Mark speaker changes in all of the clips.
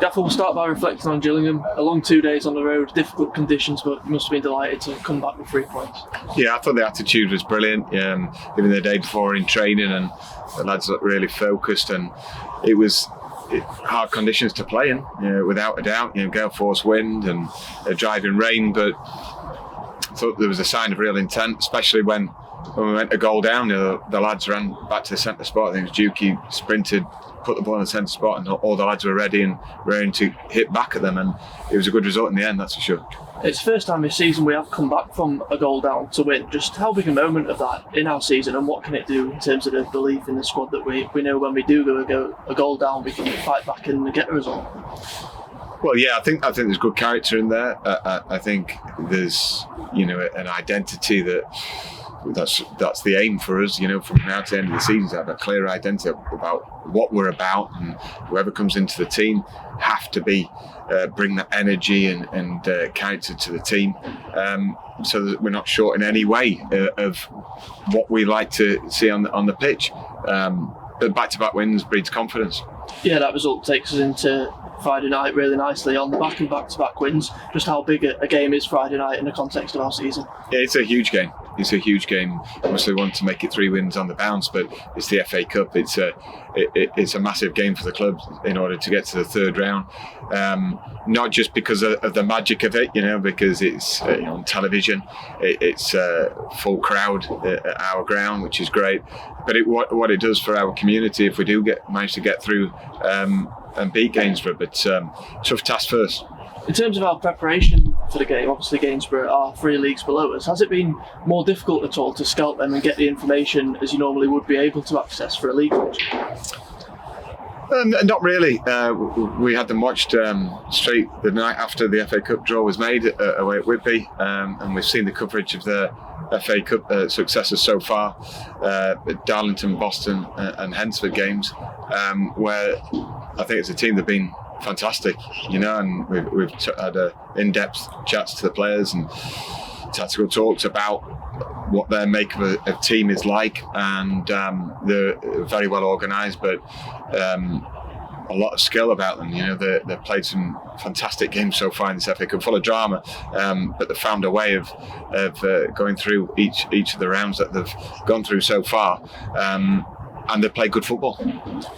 Speaker 1: Gaffer, will start by reflecting on Gillingham. A long 2 days on the road, difficult conditions, but you must have been delighted to come back with 3 points.
Speaker 2: Yeah, I thought the attitude was brilliant. Even the day before in training, and the lads looked really focused, and it was hard conditions to play in, without a doubt. Gale force wind and driving rain, but I thought there was a sign of real intent, especially when we went a goal down. The lads ran back to the centre spot. I think it was Juki sprinted, put the ball in the centre spot, and all the lads were ready and ready to hit back at them, and it was a good result in the end, that's for sure.
Speaker 1: It's the first time this season we have come back from a goal down to win. Just how big a moment of that in our season, and what can it do in terms of the belief in the squad that we know when we do go a goal down, we can fight back and get a result?
Speaker 2: Well, yeah, I think there's good character in there. I think there's an identity that's the aim for us, from now to the end of the season, to have a clear identity about what we're about, and whoever comes into the team have to be bring that energy and character to the team, so that we're not short in any way of what we like to see on the pitch. But back-to-back wins breeds confidence. Yeah,
Speaker 1: that result takes us into Friday night really nicely on the back of back-to-back wins. Just how big a game is Friday night in the context of our season?
Speaker 2: Yeah, it's a huge game. It's a huge game. Obviously, we want to make it 3 wins on the bounce, but it's the FA Cup. It's a massive game for the club in order to get to the third round. Not just because of the magic of it, because it's on television. It's a full crowd at our ground, which is great. But what it does for our community, if we do manage to get through and beat Gainsborough, but tough task first.
Speaker 1: In terms of our preparation for the game, obviously Gainsborough are 3 leagues below us. Has it been more difficult at all to scout them and get the information as you normally would be able to access for a league match?
Speaker 2: Not really. We had them watched straight the night after the FA Cup draw was made away at Whitby, and we've seen the coverage of the FA Cup successes so far, Darlington, Boston and Hensford games, where I think it's a team that have been fantastic, and we've had in-depth chats to the players and tactical talks about what their make of a team is like, and they're very well organised, but a lot of skill about them. They've played some fantastic games so far in this FA Cup, full of drama, but they've found a way of going through each of the rounds that they've gone through so far. And they play good football.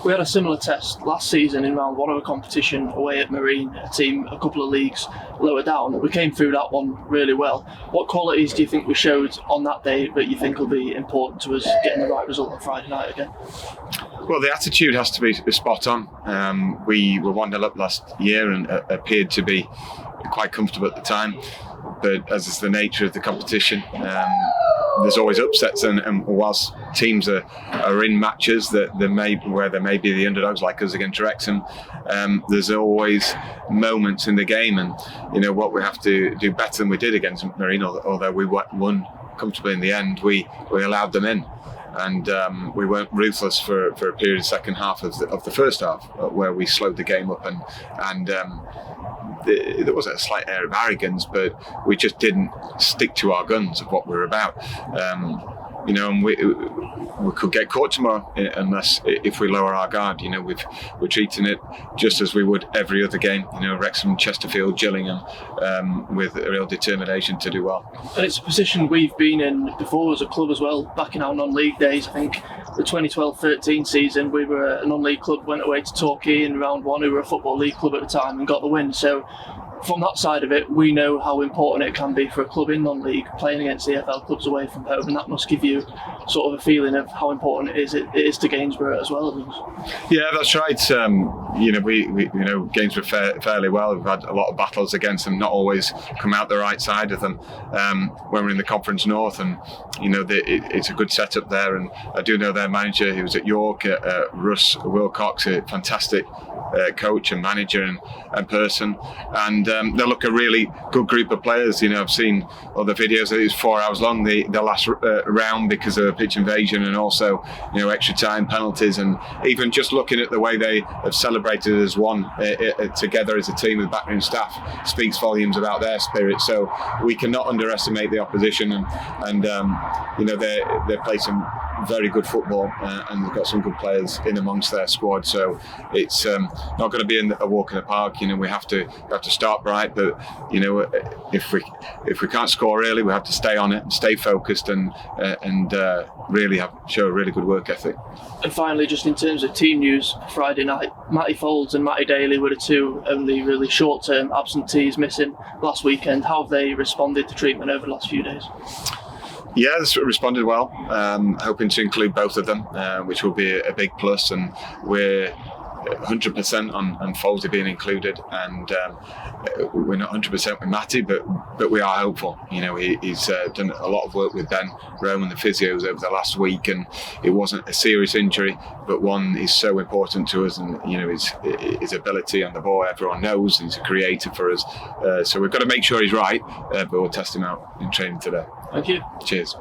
Speaker 1: We had a similar test last season in round 1 of a competition away at Marine, a team a couple of leagues lower down. We came through that one really well. What qualities do you think we showed on that day that you think will be important to us getting the right result on Friday night again?
Speaker 2: Well, the attitude has to be spot on. We were 1-0 up last year and appeared to be quite comfortable at the time. But as is the nature of the competition, there's always upsets, and whilst teams are in matches where they may be the underdogs, like us against Wrexham, there's always moments in the game, and what we have to do better than we did against Marine, although we won comfortably in the end, we allowed them in. And we weren't ruthless for a period of the second half of the first half, where we slowed the game up, and there was a slight air of arrogance, but we just didn't stick to our guns of what we're about. And we could get caught tomorrow if we lower our guard. We're treating it just as we would every other game. Wrexham, Chesterfield, Gillingham, with a real determination to do well.
Speaker 1: And it's a position we've been in before as a club as well. Back in our non-league days, I think the 2012-13 season, we were a non-league club, went away to Torquay in round 1, who were a football league club at the time, and got the win. So from that side of it, we know how important it can be for a club in non-league playing against EFL clubs away from home, and that must give you sort of a feeling of how important it is to Gainsborough as well.
Speaker 2: Yeah, that's right. We know Gainsborough fairly well. We've had a lot of battles against them, not always come out the right side of them. When we're in the Conference North, and it's a good setup there, and I do know their manager. He was at York, Russ Wilcox, a fantastic coach and manager and person, and they look a really good group of players. I've seen other videos. It was 4 hours long, the last round, because of a pitch invasion, and also extra time, penalties, and even just looking at the way they have celebrated as one together as a team with backroom staff speaks volumes about their spirit. So we cannot underestimate the opposition, and they play some very good football, and they've got some good players in amongst their squad. So it's not going to be a walk in the park. We have to start bright, but if we can't score early, we have to stay on it, and stay focused, and really show a really good work ethic.
Speaker 1: And finally, just in terms of team news, Friday night, Matty Folds and Matty Daly were the two only really short-term absentees missing last weekend. How have they responded to treatment over the last few days?
Speaker 2: Yeah, they responded well. Hoping to include both of them, which will be a big plus. And we're 100% on Folsey being included, and we're not 100% with Matty, but we are hopeful. He's done a lot of work with Ben Roman, the physios, over the last week, and it wasn't a serious injury, but one is so important to us, and his ability on the ball, everyone knows he's a creator for us. So we've got to make sure he's right, but we'll test him out in training today.
Speaker 1: Thank you.
Speaker 2: Cheers.